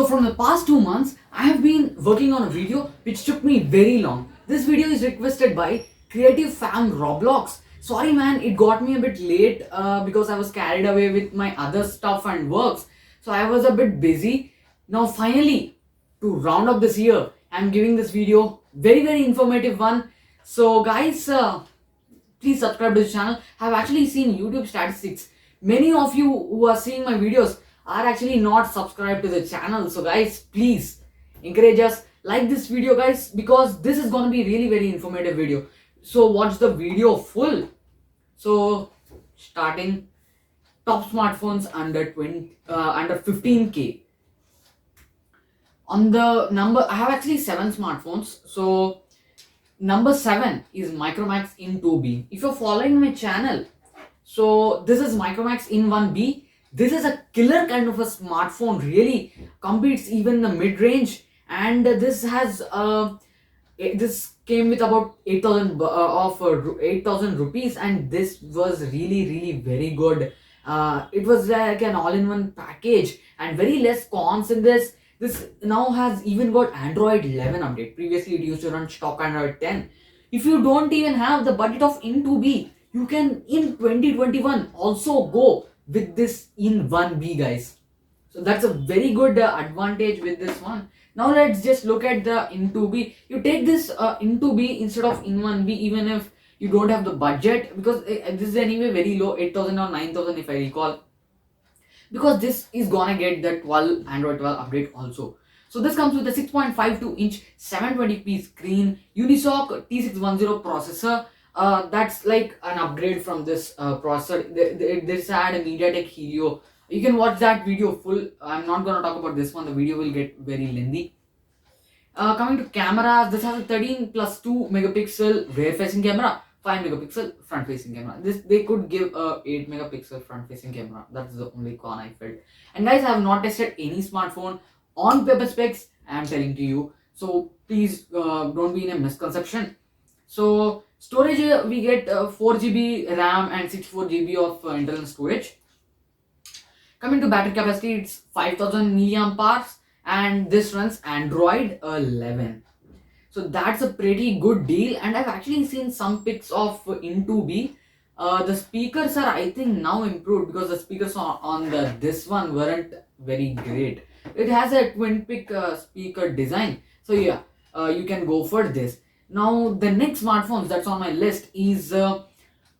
from the past 2 months, I have been working on a video which took me very long. This video is requested by Creative Fam Roblox. Sorry man, it got me a bit late because I was carried away with my other stuff and works. So I was a bit busy. Now finally, to round up this year, I'm giving this video very informative one. So guys, please subscribe to this channel. I've actually seen YouTube statistics. Many of you who are seeing my videos are actually not subscribed to the channel. So guys, please encourage us, like this video guys, because this is going to be really very informative video. So watch the video full. So starting, top smartphones under 15k. On the number, I have actually 7 smartphones. So number 7 is Micromax in 2B. If you're following my channel, so this is Micromax in 1B. This is a killer kind of a smartphone, really competes even the mid-range, and this has this came with about 8,000 rupees, and this was really very good. It was like an all-in-one package and very less cons in this. This now has even got Android 11 update. Previously it used to run stock Android 10. If you don't even have the budget of in 2B, you can in 2021 also go with this in 1B guys. So that's a very good advantage with this one. Now let's just look at the in 2B. You take this in 2B instead of in 1B, even if you don't have the budget, because this is anyway very low, 8,000 or 9,000 if I recall, because this is gonna get the Android 12 update also. So this comes with a 6.52 inch 720p screen, Unisoc T610 processor. That's like an upgrade from this processor. This had a MediaTek Helio. You can watch that video full. I'm not gonna talk about this one. The video will get very lengthy. Coming to cameras, this has a 13+2 megapixel rear facing camera, 5 megapixel front facing camera. This they could give a 8 megapixel front facing camera. That's the only con I felt. And guys, I have not tested any smartphone on paper specs. I am telling to you. So please don't be in a misconception. So storage, we get 4GB RAM and 64GB of internal storage. Coming to battery capacity, it's 5000 milliamp hours, and this runs Android 11. So that's a pretty good deal, and I've actually seen some pics of in 2B. The speakers are, I think, now improved, because the speakers on this one weren't very great. It has a twin pick speaker design. So yeah, you can go for this. Now the next smartphones that's on my list is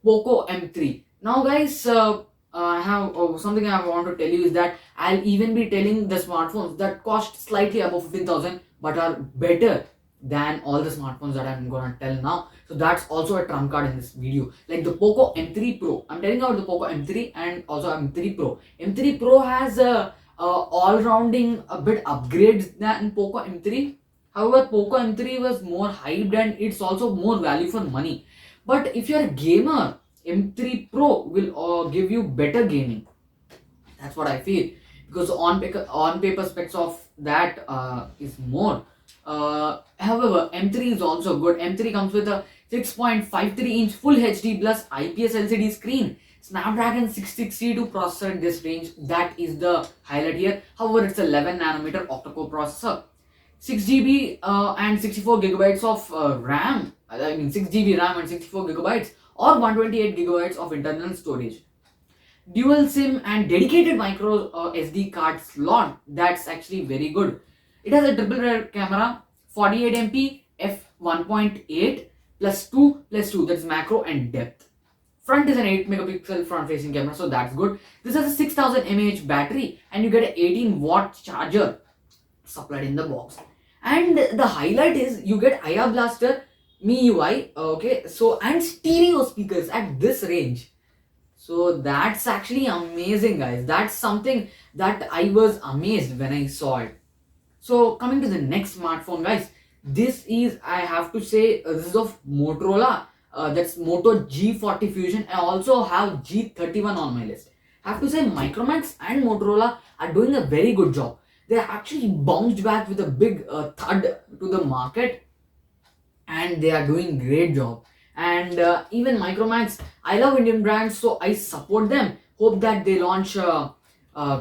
Poco M3. Now guys, I have something I want to tell you is that I'll even be telling the smartphones that cost slightly above 15,000 but are better than all the smartphones that I'm gonna tell now. So that's also a trump card in this video. Like the Poco M3 Pro. I'm telling you about the Poco M3 and also M3 Pro. M3 Pro has all-rounding a bit upgrades than Poco M3. However, Poco M3 was more hyped and it's also more value for money. But if you're a gamer, M3 Pro will give you better gaming. That's what I feel, because on paper specs of that is more. However, M3 is also good. M3 comes with a 6.53 inch Full HD plus IPS LCD screen, Snapdragon 662 processor in this range. That is the highlight here. However, it's 11 nanometer octa-core processor, 6GB and 64 gigabytes of RAM. I mean 6GB RAM and 64 gigabytes or 128 gigabytes of internal storage. Dual SIM and dedicated micro SD card slot. That's actually very good. It has a triple rear camera, 48 MP f1.8 +2 that's macro and depth. Front is an 8 megapixel front facing camera, so that's good. This has a 6000 mAh battery and you get an 18-watt charger supplied in the box. And the highlight is you get IR Blaster, MIUI, okay, so and stereo speakers at this range. So that's actually amazing guys. That's something that I was amazed when I saw it. So coming to the next smartphone guys, this is, I have to say, this is of Motorola. That's Moto G40 Fusion. I also have G31 on my list. I have to say Micromax and Motorola are doing a very good job. They actually bounced back with a big thud to the market, and they are doing great job. And even Micromax, I love Indian brands, so I support them. Hope that they launch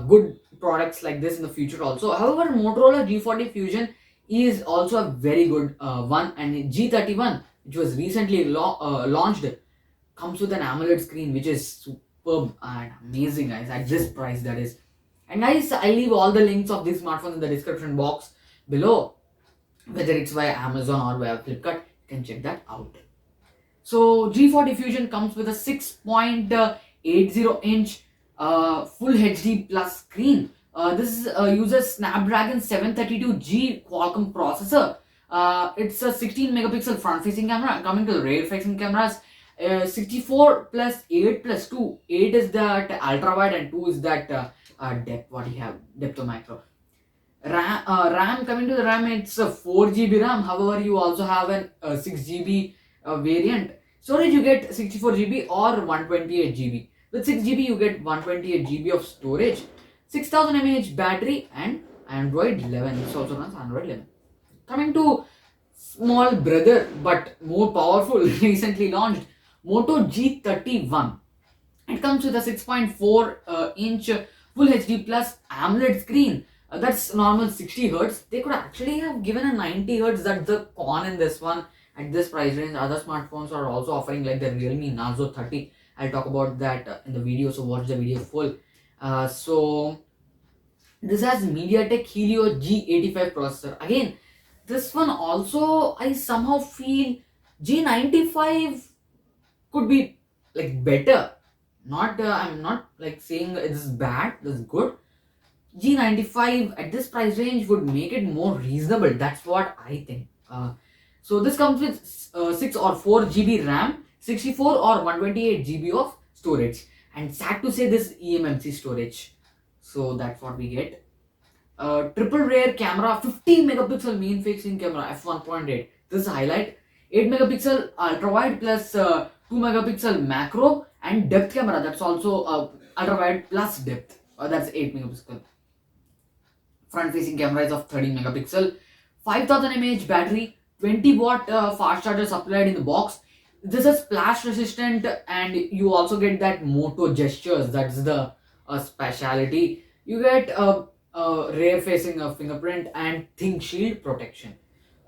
good products like this in the future also. However, Motorola G40 Fusion is also a very good one, and G31, which was recently launched, comes with an AMOLED screen which is superb and amazing, guys, at this price, that is. And guys, I leave all the links of these smartphones in the description box below, whether it's via Amazon or via Flipkart. You can check that out. So G40 Fusion comes with a 6.80-inch full HD plus screen. This uses Snapdragon 732G Qualcomm processor. It's a 16 megapixel front facing camera. Coming to the rear facing cameras, 64 plus 8 plus 2. 8 is that ultra wide and 2 is that depth. What you have, depth of macro. RAM, coming to the RAM, it's a 4 GB RAM. However, you also have an 6 GB variant. Storage, you get 64 GB or 128 GB. With 6 GB, you get 128 GB of storage. 6000 mAh battery and Android 11. This also runs Android 11. Coming to small brother but more powerful, recently launched Moto G31. It comes with a 6.4-inch Full HD Plus AMOLED screen. That's normal 60 Hz. They could actually have given a 90 Hz. That's the con in this one. At this price range, other smartphones are also offering, like the Realme Narzo 30. I'll talk about that in the video, so watch the video full. So this has MediaTek Helio G85 processor. Again, this one also, I somehow feel G95 could be like better. I'm not like saying this is bad, this is good. G95 at this price range would make it more reasonable. That's what I think. So this comes with 6 or 4 GB RAM, 64 or 128 GB of storage, and sad to say, this eMMC storage. So that's what we get. Triple rear camera, 50 megapixel main facing camera, f1.8. This is a highlight. 8 megapixel ultra wide plus 2 megapixel macro, and depth camera. That's also ultra wide plus depth. That's 8 megapixel. Front facing camera is of 13 megapixel. 5000 mAh battery. 20-watt fast charger supplied in the box. This is splash resistant, and you also get that Moto gestures. That's the speciality. You get rear facing fingerprint and Think Shield protection.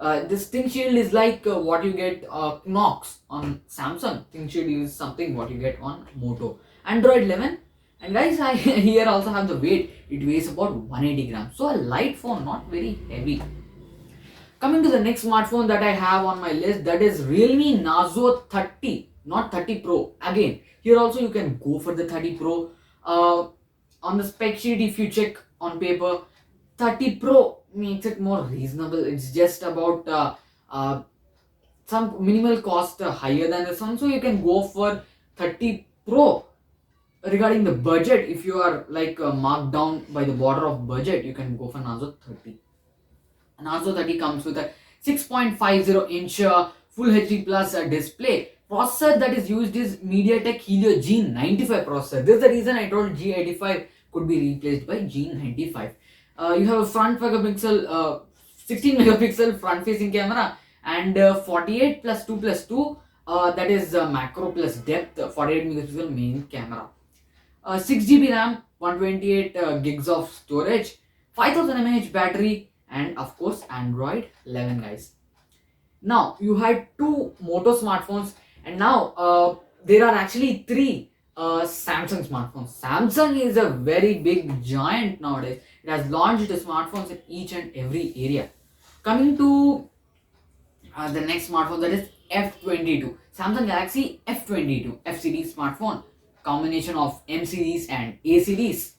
This Think Shield is like what you get Knox on Samsung. Think Shield is something what you get on Moto. Android 11. And guys, I here also have the weight. It weighs about 180 grams. So a light phone, not very heavy. Coming to the next smartphone that I have on my list, that is Realme Narzo 30, not 30 Pro. Again, here also you can go for the 30 Pro. On the spec sheet, if you check on paper, 30 Pro makes it more reasonable. It's just about some minimal cost higher than this one. So you can go for 30 Pro. Regarding the budget, if you are like marked down by the border of budget, you can go for Narzo 30. Narzo 30 comes with a 6.50-inch Full HD Plus display. Processor that is used is MediaTek Helio G95 processor. This is the reason I told G85 could be replaced by G95. You have a front megapixel, 16 megapixel front facing camera, and 48 plus 2 plus 2, that is macro plus depth, 48 megapixel main camera. 6 GB RAM, 128 gigs of storage, 5000 mAh battery, and of course Android 11, guys. Now you had two Moto smartphones, and now there are actually three Samsung smartphones. Samsung is a very big giant nowadays. It has launched smartphones in each and every area. Coming to the next smartphone, that is F22, Samsung Galaxy F22 F series smartphone, combination of M series and A series.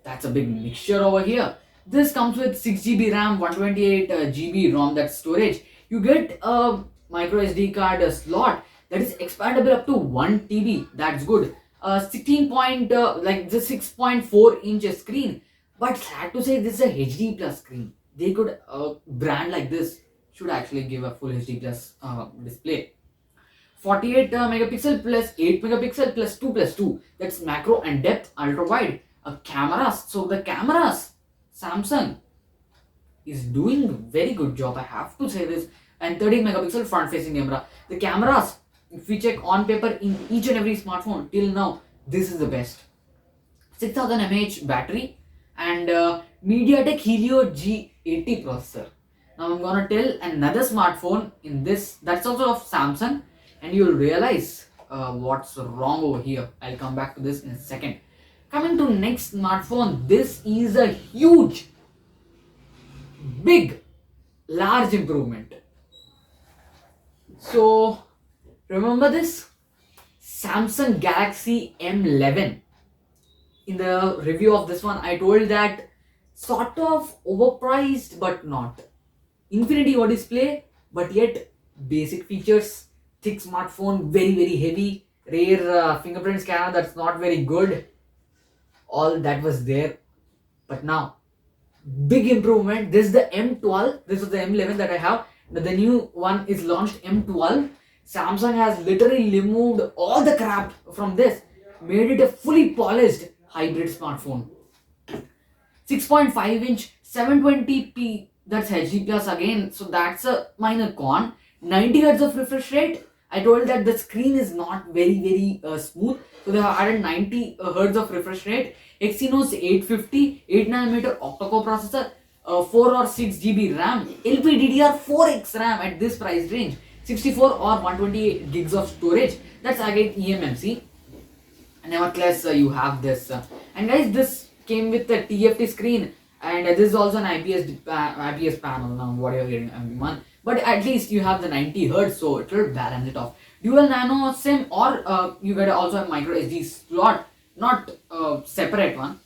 That's a big mixture over here. This comes with 6 GB RAM, 128 GB ROM, that's storage. You get a micro SD card slot that is expandable up to 1 TB. That's good. 16 point like the 6.4 inch screen. But sad to say, this is a HD plus screen. They could brand like this should actually give a full HD plus display. 48 megapixel plus 8 megapixel plus 2 plus 2. That's macro and depth, ultra wide. Cameras. So the cameras, Samsung is doing very good job, I have to say this. And 13 megapixel front facing camera. The cameras, if we check on paper in each and every smartphone till now, this is the best. 6000 mAh battery, and MediaTek Helio G80 processor. Now I'm gonna tell another smartphone in this that's also of Samsung, and you'll realize what's wrong over here. I'll come back to this in a second. Coming to next smartphone, this is a huge, big, large improvement. So remember this Samsung Galaxy M11. In the review of this one, I told that sort of overpriced but not. Infinity O display, but yet basic features. Thick smartphone, very heavy. Rare fingerprint scanner that's not very good. All that was there, but now big improvement. This is the M12. This is the M11 that I have. The new one is launched M12. Samsung has literally removed all the crap from this, made it a fully polished hybrid smartphone. 6.5-inch 720p, that's HD plus again, so that's a minor con. 90 Hz of refresh rate. I told that the screen is not very smooth, so they have added 90 Hz of refresh rate. Exynos 850 8nm octa-core processor, 4 or 6 GB RAM, LPDDR4X RAM at this price range, 64 or 128 gigs of storage. That's again eMMC. Nevertheless, you have this, and guys, this came with the TFT screen, and this is also an IPS panel. Now what you're getting, everyone, but at least you have the 90 Hz, so it will balance it off. Dual nano SIM, or you get also a micro SD slot, not separate one.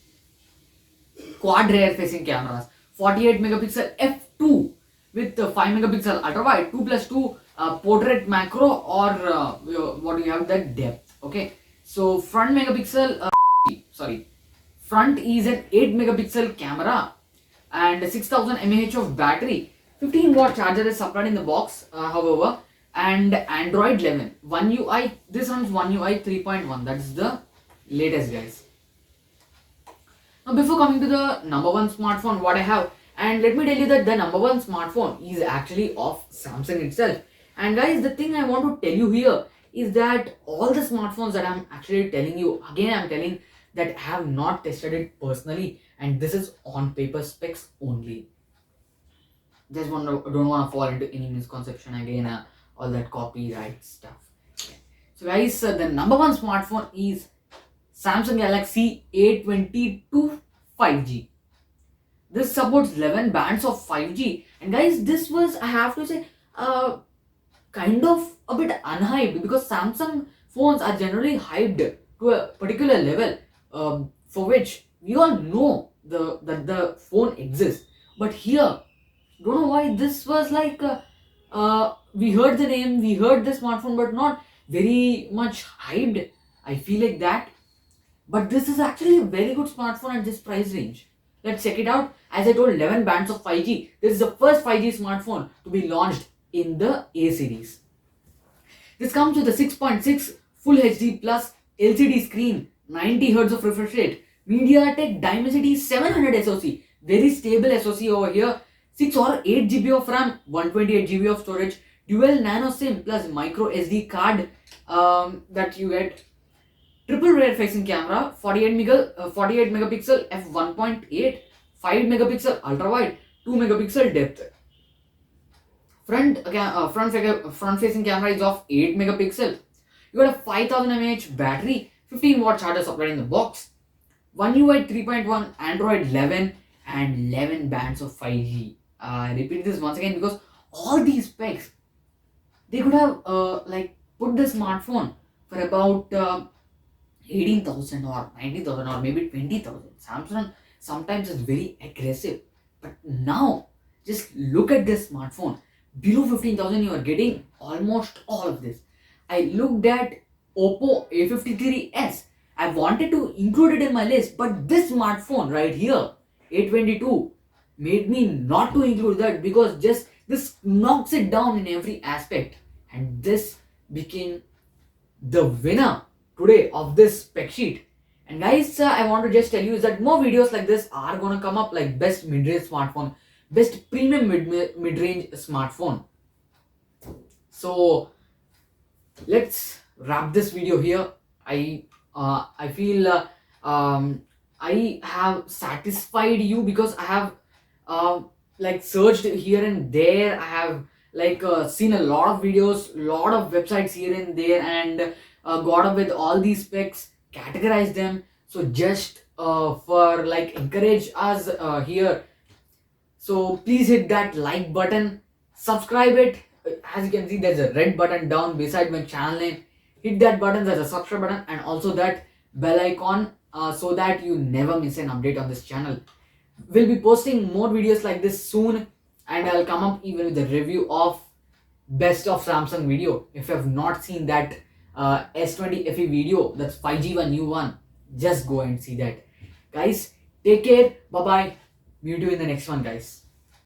Quad rear facing cameras, 48 megapixel f2 with 5 megapixel ultra wide, 2+2 portrait macro, or what do you have, that depth. Okay, so front is an 8 megapixel camera and 6000 mAh of battery. 15-watt charger is supplied in the box, however, and Android 11 One UI. This runs One UI 3.1. That is the latest, guys. Now, before coming to the number one smartphone, what I have, and let me tell you that the number one smartphone is actually of Samsung itself. And guys, the thing I want to tell you here is that all the smartphones that I'm actually telling you, again I'm telling that I have not tested it personally, and this is on paper specs only. Just don't want to fall into any misconception again, all that copyright stuff. Okay. So guys, the number one smartphone is Samsung Galaxy A22 5G. This supports 11 bands of 5G, and guys, this was, I have to say, kind of a bit unhyped, because Samsung phones are generally hyped to a particular level, for which we all know that the phone exists. But here, don't know why this was like, we heard the name, we heard the smartphone, but not very much hyped. I feel like that. But this is actually a very good smartphone at this price range. Let's check it out. As I told, 11 bands of 5G. This is the first 5G smartphone to be launched in the A series. This comes with a 6.6 Full HD Plus LCD screen, 90 Hz of refresh rate, MediaTek Dimensity 700 SoC, very stable SoC over here, 6 or 8 GB of RAM, 128 GB of storage, dual nano SIM plus micro SD card that you get. Triple rear facing camera, 48 megapixel f1.8, 5 megapixel ultra wide, 2 megapixel depth. Front facing camera is of 8 megapixel. You got a 5000 mAh battery, 15-watt charger supplied in the box, One UI 3.1, Android 11, and 11 bands of 5G. I repeat this once again because all these specs, they could have like put the smartphone for about 18,000 or 19,000 or maybe 20,000. Samsung sometimes is very aggressive, but now just look at this smartphone. Below 15,000 you are getting almost all of this. I looked at Oppo A53s. I wanted to include it in my list, but this smartphone right here, A22, made me not to include that, because just this knocks it down in every aspect, and this became the winner today of this spec sheet. And guys, I want to just tell you is that more videos like this are gonna come up, like best mid-range smartphone, best premium mid-range smartphone. So let's wrap this video here. I feel I have satisfied you, because I have uh, like searched here and there. I have seen a lot of videos, lot of websites here and there, and got up with all these specs, categorize them. So just for like encourage us here, so please hit that like button, subscribe it. As you can see, there's a red button down beside my channel name. Hit that button, there's a subscribe button, and also that bell icon, so that you never miss an update on this channel. We'll be posting more videos like this soon, and I'll come up even with a review of best of Samsung video. If you have not seen that S20 FE video, that's 5G one new one, just go and see that. Guys, take care, bye bye. Meet you in the next one, guys.